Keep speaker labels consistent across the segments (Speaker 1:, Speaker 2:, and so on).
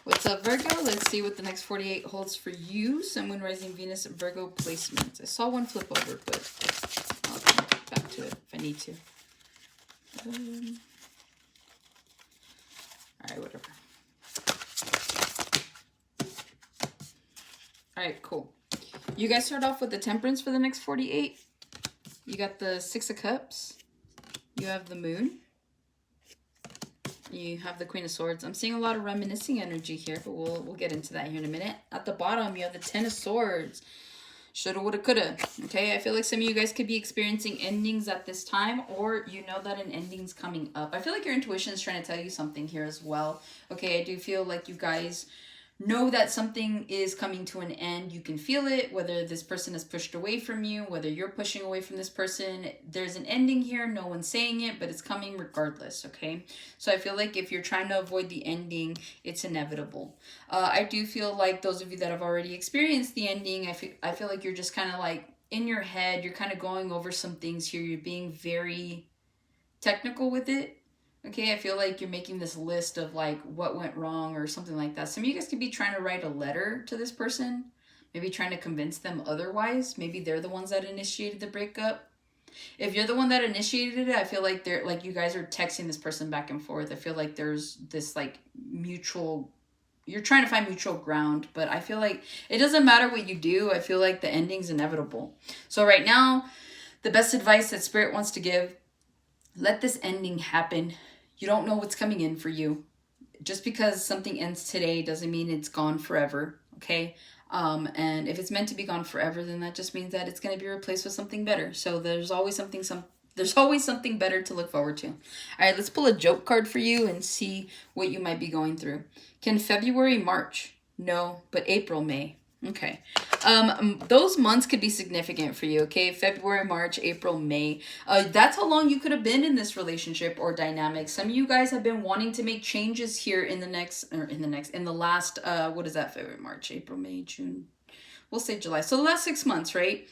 Speaker 1: What's up, Virgo? Let's see what the next 48 holds for you. Sun, Moon, Rising, Venus, Virgo placements. I saw one flip over, but I'll come back to it if I need to. Alright, whatever. Alright, cool. You guys start off with the Temperance for the next 48. You got the Six of Cups. You have the Moon. You have the Queen of Swords. I'm seeing a lot of reminiscing energy here, but we'll get into that here in a minute. At the bottom, you have the Ten of Swords. Shoulda, woulda, coulda. Okay, I feel like some of you guys could be experiencing endings at this time, or you know that an ending's coming up. I feel like your intuition is trying to tell you something here as well. Okay, I do feel like you guys know that something is coming to an end. You can feel it, whether this person is pushed away from you, whether you're pushing away from this person. There's an ending here. No one's saying it, but it's coming regardless, okay? So I feel like if you're trying to avoid the ending, it's inevitable. I do feel like those of you that have already experienced the ending, I feel like you're just kind of like in your head, you're kind of going over some things here. You're being very technical with it. Okay, I feel like you're making this list of like what went wrong or something like that. Some of you guys could be trying to write a letter to this person, maybe trying to convince them otherwise. Maybe they're the ones that initiated the breakup. If you're the one that initiated it, I feel like they're like you guys are texting this person back and forth. I feel like there's this like mutual, you're trying to find mutual ground, but I feel like it doesn't matter what you do. I feel like the ending's inevitable. So right now, the best advice that Spirit wants to give, let this ending happen. You don't know what's coming in for you. Just because something ends today doesn't mean it's gone forever, okay? And if it's meant to be gone forever, then that just means that it's going to be replaced with something better. So there's always something better to look forward to. All right, let's pull a joke card for you and see what you might be going through. Can February, March? No, but April, May. Okay. Those months could be significant for you, okay? February, March, April, May. That's how long you could have been in this relationship or dynamic. Some of you guys have been wanting to make changes here in the last, what is that? February, March, April, May, June. We'll say July. So the last 6 months, right?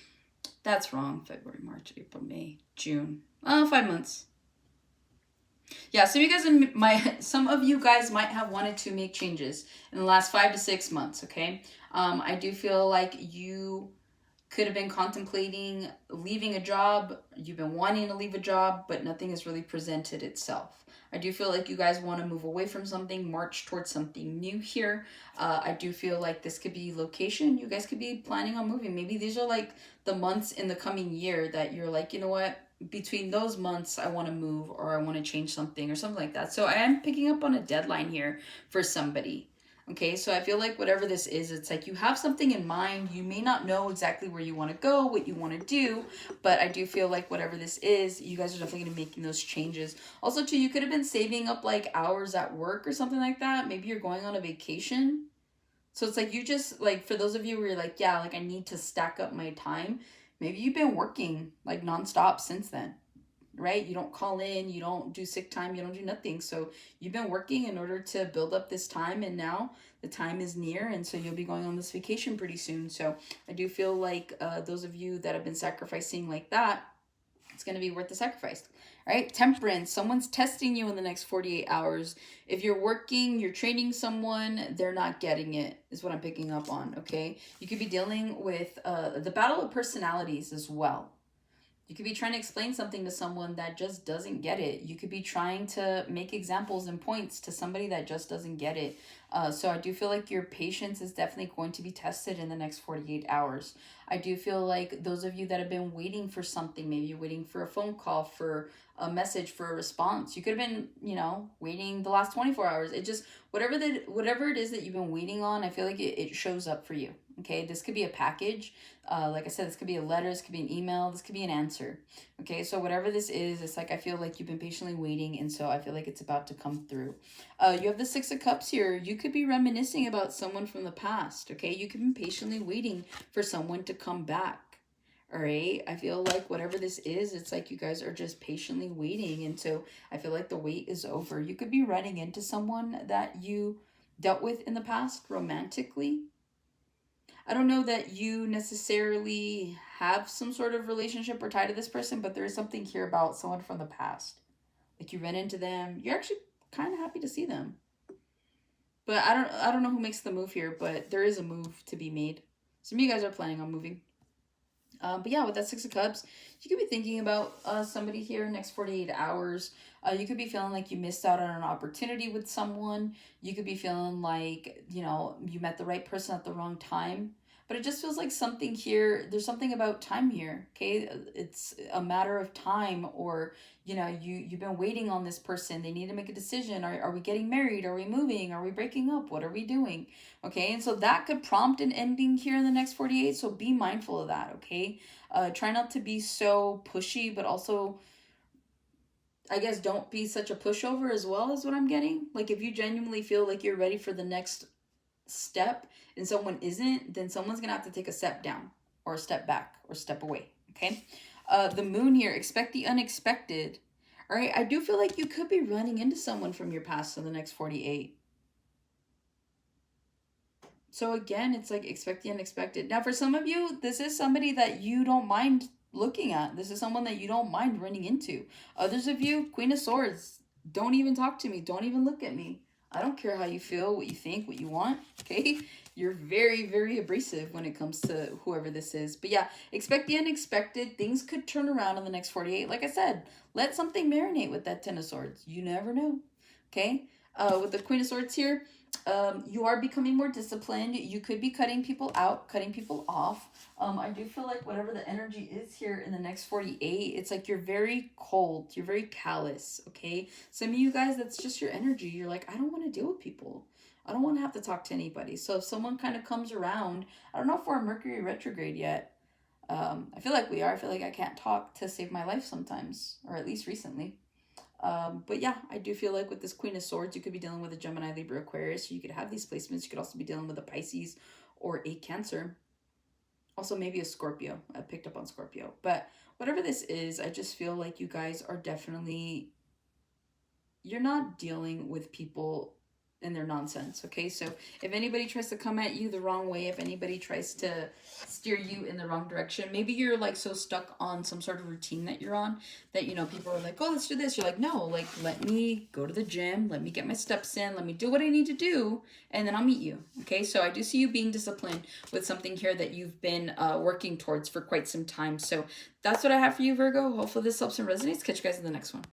Speaker 1: That's wrong. February, March, April, May, June. 5 months. Yeah, some of you guys might have wanted to make changes in the last 5 to 6 months, okay? I do feel like you could have been contemplating leaving a job. You've been wanting to leave a job, but nothing has really presented itself. I do feel like you guys want to move away from something, march towards something new here. I do feel like this could be location. You guys could be planning on moving. Maybe these are like the months in the coming year that you're like, you know what? Between those months, I want to move or I want to change something or something like that. So I am picking up on a deadline here for somebody. Okay, so I feel like whatever this is, it's like you have something in mind. You may not know exactly where you want to go, what you want to do, but I do feel like whatever this is, you guys are definitely going to be making those changes. Also, too, you could have been saving up like hours at work or something like that. Maybe you're going on a vacation. So it's like you just, like, for those of you where you're like, yeah, like I need to stack up my time. Maybe you've been working like nonstop since then. Right? You don't call in, you don't do sick time, you don't do nothing. So you've been working in order to build up this time, and now the time is near, and so you'll be going on this vacation pretty soon. So I do feel like those of you that have been sacrificing like that, it's going to be worth the sacrifice. All right, Temperance, someone's testing you in the next 48 hours. If you're working, you're training someone, they're not getting it, is what I'm picking up on, okay? You could be dealing with the battle of personalities as well. You could be trying to explain something to someone that just doesn't get it. You could be trying to make examples and points to somebody that just doesn't get it. So I do feel like your patience is definitely going to be tested in the next 48 hours. I do feel like those of you that have been waiting for something, maybe you're waiting for a phone call, for a message, for a response. You could have been, waiting the last 24 hours. It just, whatever it is that you've been waiting on, I feel like it shows up for you. Okay, this could be a package. Like I said, this could be a letter, this could be an email, this could be an answer. Okay, so whatever this is, it's like I feel like you've been patiently waiting, and so I feel like it's about to come through. You have the Six of Cups here. You could be reminiscing about someone from the past. Okay, you could be patiently waiting for someone to come back. All right, I feel like whatever this is, it's like you guys are just patiently waiting, and so I feel like the wait is over. You could be running into someone that you dealt with in the past romantically. I don't know that you necessarily have some sort of relationship or tie to this person, but there is something here about someone from the past. Like you ran into them. You're actually kind of happy to see them. But I don't know who makes the move here, but there is a move to be made. Some of you guys are planning on moving. But yeah, with that Six of Cups, you could be thinking about somebody here next 48 hours. You could be feeling like you missed out on an opportunity with someone. You could be feeling like, you know, you met the right person at the wrong time. But it just feels like something here, there's something about time here, okay? It's a matter of time, or, you know, you've been waiting on this person. They need to make a decision. Are we getting married? Are we moving? Are we breaking up? What are we doing? Okay, and so that could prompt an ending here in the next 48, so be mindful of that, okay? Try not to be so pushy, but also, I guess, don't be such a pushover as well, is what I'm getting. Like, if you genuinely feel like you're ready for the next step and someone isn't, then someone's gonna have to take a step down or a step back or step away, okay? The moon here, expect the unexpected. All right, I do feel like you could be running into someone from your past in the next 48. So again, it's like expect the unexpected. Now, for some of you, this is somebody that you don't mind looking at. This is someone that you don't mind running into. Others of you, Queen of Swords, don't even talk to me. Don't even look at me. I don't care how you feel, what you think, what you want, okay? You're very, very abrasive when it comes to whoever this is. But yeah, expect the unexpected. Things could turn around in the next 48. Like I said, let something marinate with that Ten of Swords. You never know, okay? With the Queen of Swords here, you are becoming more disciplined. You could be cutting people out, cutting people off. I do feel like whatever the energy is here in the next 48, it's like you're very cold. You're very callous, okay? Some of you guys, that's just your energy. You're like, I don't want to deal with people. I don't want to have to talk to anybody. So if someone kind of comes around, I don't know if we're Mercury retrograde yet. I feel like we are. I feel like I can't talk to save my life sometimes, or at least recently. But yeah, I do feel like with this Queen of Swords, you could be dealing with a Gemini, Libra, Aquarius. You could have these placements. You could also be dealing with a Pisces or a Cancer. Also, maybe a Scorpio. I picked up on Scorpio. But whatever this is, I just feel like you guys are definitely... You're not dealing with people and their nonsense, okay? So if anybody tries to come at you the wrong way, if anybody tries to steer you in the wrong direction, maybe you're like so stuck on some sort of routine that you're on that, you know, people are like, oh, let's do this. You're like, no, like, let me go to the gym, let me get my steps in, let me do what I need to do, and then I'll meet you, okay? So I do see you being disciplined with something here that you've been working towards for quite some time. So that's what I have for you, Virgo. Hopefully this helps and resonates. Catch you guys in the next one.